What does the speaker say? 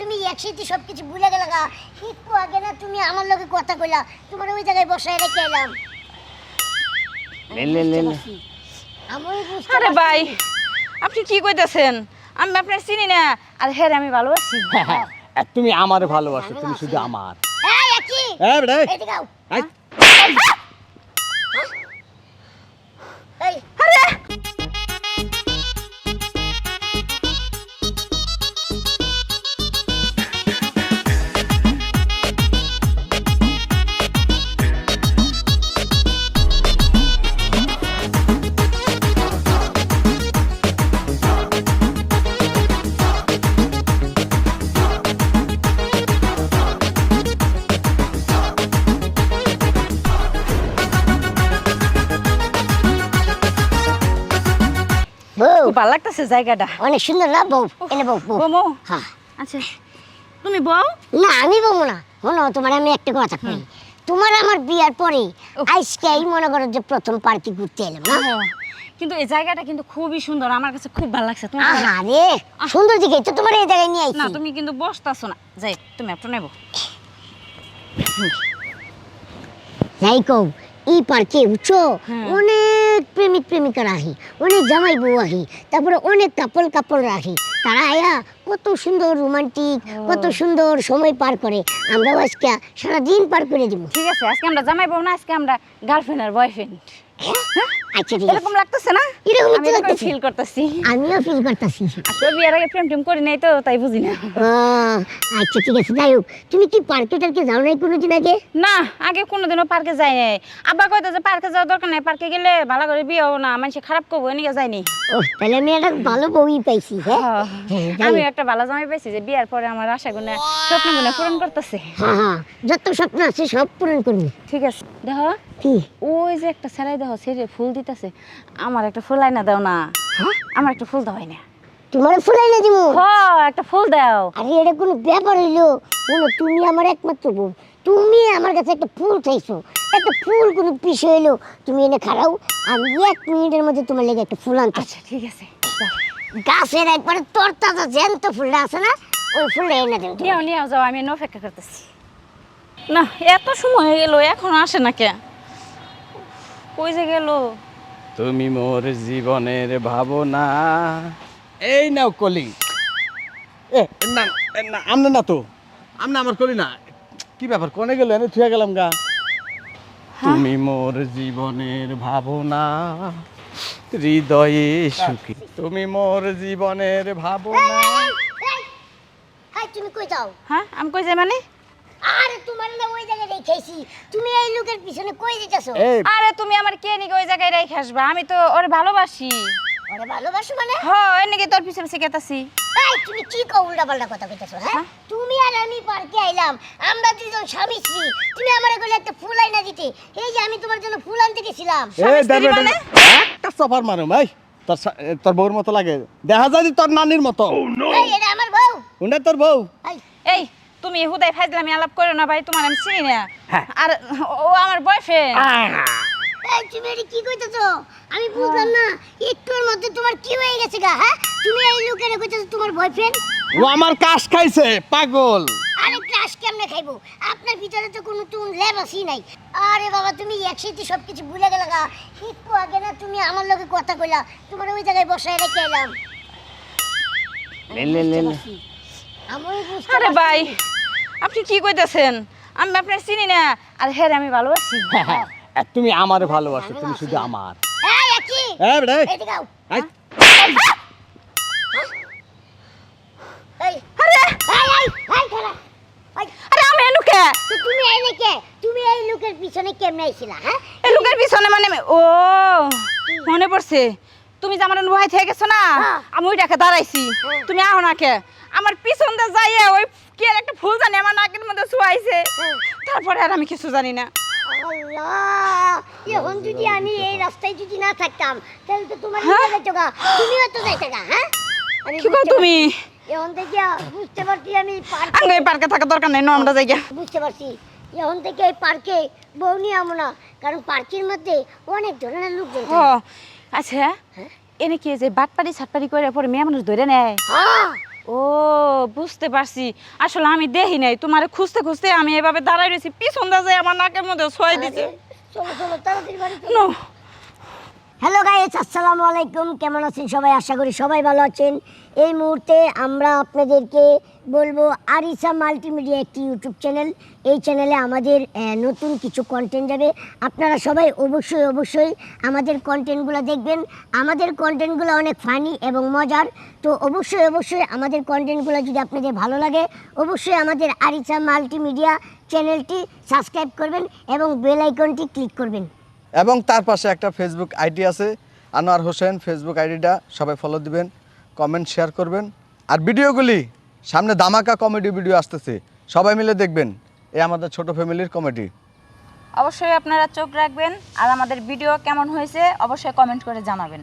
তুমি একসাথে সবকিছু ভুলে গেলা গা। একটু আগে না তুমি আমার লগে কথা কইলা, তোমার ওই জায়গায় বসায় রেখে এলাম। আরে ভাই আপনি কি কইতাছেন? আমি আপনার চিনি না, আর হ্যাঁ আমি ভালোবাসি। তুমি আমারে ভালোবাসো, তুমি শুধু আমার। এই আকি এই বেটা এদিকে আও। এই এই আরে বউ খুব ভালো লাগতেছে জায়গাটা। অনেক সুন্দর না বউ? এনে বউ বউ। বমো হ্যাঁ আচ্ছা তুমি বউ। না আমি বলবো না, শোনো তোমার আমি একটা কথা কই। তোমার আমার বিয়ার পরে আজকে এই মনে করো যে প্রথম পার্কে ঘুরতে এলাম না। হ্যাঁ, কিন্তু এই জায়গাটা কিন্তু খুবই সুন্দর, আমার কাছে খুব ভালো লাগছে। তোমার ভালো- আরে সুন্দর দিকে তো তোমার এই জায়গায় নিয়ে না আইছি। তুমি কিন্তু বসতাছো না, যাই তুমি একটু নেবো। যাই কও এই পার্কে উঠছো হ্যাঁ। অনেক প্রেমিক প্রেমিকা রাখি, অনেক জামাই বউ আহি, তারপরে অনেক কাপল রাখি। তারা আয়া কত সুন্দর রোমান্টিক, কত সুন্দর সময় পার করে। আমরাও আজকে সারাদিন পার করে দিব। ঠিক আছে, আজকে আমরা জামাই বউ না, আজকে আমরা গার্লফ্রেন্ড আর বয়ফ্রেন্ড। আচ্ছা ঠিক আছে, এরকম লাগতেছে না? এরকমই আমি তো এরকম লাগতেছে। ফিল করতেছি। আমিও ফিল করতেছি। আসলে বিয়ের আগে প্রেম টেম করি নাই তো, তাই বুঝি না। আচ্ছা ঠিক আছে, যাই হোক তুমি কি পার্কে টার্কে যাও নাই কোনোদিন আগে? না আগে কোনোদিনও পার্কে যাই নাই। আব্বা কইতো যে পার্কে যাওয়ার দরকার নাই, পার্কে গেলে ভালো করে বিয়ে হবো না, মানুষ খারাপ করবো, এনিকে যাইনি। ও তাহলে আমি একটা ভালো বউই পাইছি। হ্যাঁ হ্যাঁ, যাই আমি হোক। একটা ভালো জামাই পাইছি যে বিয়ার পরে আমার আশা গুনে স্বপ্ন গুনে পূরণ করতেছে। হ্যাঁ হ্যাঁ, যত স্বপ্ন আছে সব পূরণ করবি। ঠিক আছে দেখো, কি ওই যে একটা ছেড়াই দেখো, ছেড়ে ফুল দিতেছে, আমার একটা ফুল আইনা দাও না। আমার একটা ফুল দাও না। তোমার ফুলাই না দিব? হ একটা ফুল দাও। আরে এটা কোনো ব্যাপার হইলো? বলো তুমি আমার একমাত্র বোন, তুমি আমার কাছে একটা ফুল চাইছো, একটা ফুল কোনো বিষয় হইলো? তুমি এনে খাড়াও, আমি 1 মিনিটের মধ্যে তোমার লেগে একটা ফুল আনতেছি। আচ্ছা ঠিক আছে যাও। গাছের একবারে তরতাজা জ্যান্ত ফুলটা আছে না, ওই ফুলটা এনে দেবো। নিও নিও যাও, আমি অপেক্ষা করতেছি। না এত সময় হয়ে গেল এখন আসে না কে? কই যে গেল? তুমি মোর জীবনের ভাবনা। এই নাও কলি। না না আমনে না তো, আমনে আমার কলি না। কি ব্যাপার, কোনে গেল? এনে থুয়ে গেলাম গা। তুমি মোর জীবনের ভাবনা, হৃদয়ে সুখী। তুমি মোর জীবনের ভাবনা। হাই তুমি কই যাও? হ্যাঁ আমি কই যাই মানে? আরে তোমার না ওই জায়গায় রেখেছি, তুমি এই লোকের পিছনে কই দিতেছো? এই আরে তুমি আমার কে নিকে ওই জায়গায় রেখে আসবা? আমি তো ওরে ভালোবাসি। আরে ভালোবাসো মানে? হ্যাঁ এনে তোর পিছে পিছে কেতাছি। এই তুমি কি উল্টা পাল্টা কথা কইতেছো? হ্যাঁ তুমি আর আমি পার্কে আইলাম, আমরা দুজন স্বামী স্ত্রী, তুমি আমারে কইলে একটা ফুল আইনা দিতে। এই যে আমি তোমার জন্য ফুল আনতে গেছিলাম। এই স্ত্রী দেবে মানে? একটা সফার মারো ভাই। তোর বউর মতো লাগে, দেখা যায় যে তোর নানির মতো। এই এটা আমার বউ। কোনটা তোর বউ? এই এই তুমি হুদাই ফাইজলামি আলাপ করো না ভাই, তোমার আমি চিনি না। হ্যাঁ। আর ও আমার বয়ফ্রেন্ড। এই তুমি এটা কি কইতেছো? আমি বুঝলাম না, একটুর মধ্যে তোমার কি হয়ে গেছে গা? হ্যাঁ তুমি এই লোকের কইতেছো তোমার বয়ফ্রেন্ড? ও আমার কাশ খাইছে, পাগল। আরে ক্লাস কেমনে খাইবো? আপনার ভিতরে তো কোনো তুন লেবাসই নাই। আরে বাবা তুমি একসাথে সবকিছু ভুলে গেলা গা। একটু আগে না তুমি আমার লগে কথা কইলা, তোমার ওই জায়গায় বসায় রেখে এলাম। আমি বুঝতে আরে পারছি। ভাই আপনি কি কইতাছেন? আমি আপনার চিনি না, আর হ্যাঁ আমি ভালোবাসি। তুমি আমারে ভালোবাসো, তুমি শুধু আমার। এই আকি এই বেটা এদিকে আও। এই এই আরে এই খালা। এই আরে আমি এনুকে তো তুমি এই কে? তুমি এই লোকের পিছনে কেমনে আইছিলা? হ্যাঁ এই লোকের পিছনে মানে ও মনে পড়ছে, তুমি যে আমার ভয় থেকে গেছো না, হ্যাঁ। আমি ওইটাকে দাঁড়াইছি, হ্যাঁ। তুমি আহো না কে? আমার পিছন দিয়ে যাইয়া ওই কি আর একটা ফুল জানি আমার নাকের মধ্যে ছোঁয়াইছে, হ্যাঁ। তারপরে আর আমি কিছু জানি না। আল্লাহ, এখন যদি আমি এই রাস্তায় যদি না থাকতাম তাহলে তো তোমার হ্যাঁ? নিয়ে যাইতো গা, তুমিও তো যাইতে গা। হ্যাঁ আমি কি কও বুঝতে তুমি? পারছি। এখন থেকে বুঝতে পারছি আমি পার্কে আঙ্গ এই পার্কে থাকার দরকার নেই, আমরা যাই গিয়া। বুঝতে পারছি এখন থেকে এই পার্কে বউ নিয়ে আমো না, কারণ পার্কের মধ্যে অনেক ধরনের লোকজন ও থাকে। আচ্ছা এনে কি যে বাটপাড়ি ছাটপাড়ি করে পরে মেয়ে মানুষ ধরে নেয়? হ্যাঁ ও বুঝতে পারছি, আসলে আমি দেখি নাই তোমারে খুঁজতে খুঁজতে আমি এভাবে দাঁড়াই রয়েছি, পিছন দা যায় আমার নাকের মধ্যে ছয় দিছে। চলো চলো তাড়াতাড়ি বাড়ি চলো। নো হ্যালো গাইস, আসসালামু আলাইকুম। কেমন আছেন সবাই? আশা করি সবাই ভালো আছেন। এই মুহূর্তে আমরা আপনাদেরকে বলবো আরিসা মাল্টিমিডিয়া একটি ইউটিউব চ্যানেল। এই চ্যানেলে আমাদের নতুন কিছু কন্টেন্ট যাবে। আপনারা সবাই অবশ্যই আমাদের কন্টেন্টগুলো দেখবেন। আমাদের কন্টেন্টগুলো অনেক ফানি এবং মজার। তো অবশ্যই আমাদের কন্টেন্টগুলো যদি আপনাদের ভালো লাগে, অবশ্যই আমাদের আরিসা মাল্টিমিডিয়া চ্যানেলটি সাবস্ক্রাইব করবেন এবং বেল আইকনটি ক্লিক করবেন। এবং তার পাশে একটা ফেসবুক আইডি আছে, আনোয়ার হোসেন। ফেসবুক আইডিটা সবাই ফলো দিবেন, কমেন্ট শেয়ার করবেন। আর ভিডিওগুলি সামনে ধামাকা কমেডি ভিডিও আসতেছে, সবাই মিলে দেখবেন। এই আমাদের ছোট ফ্যামিলির কমেডি। অবশ্যই আপনারা চোখ রাখবেন, আর আমাদের ভিডিও কেমন হয়েছে অবশ্যই কমেন্ট করে জানাবেন।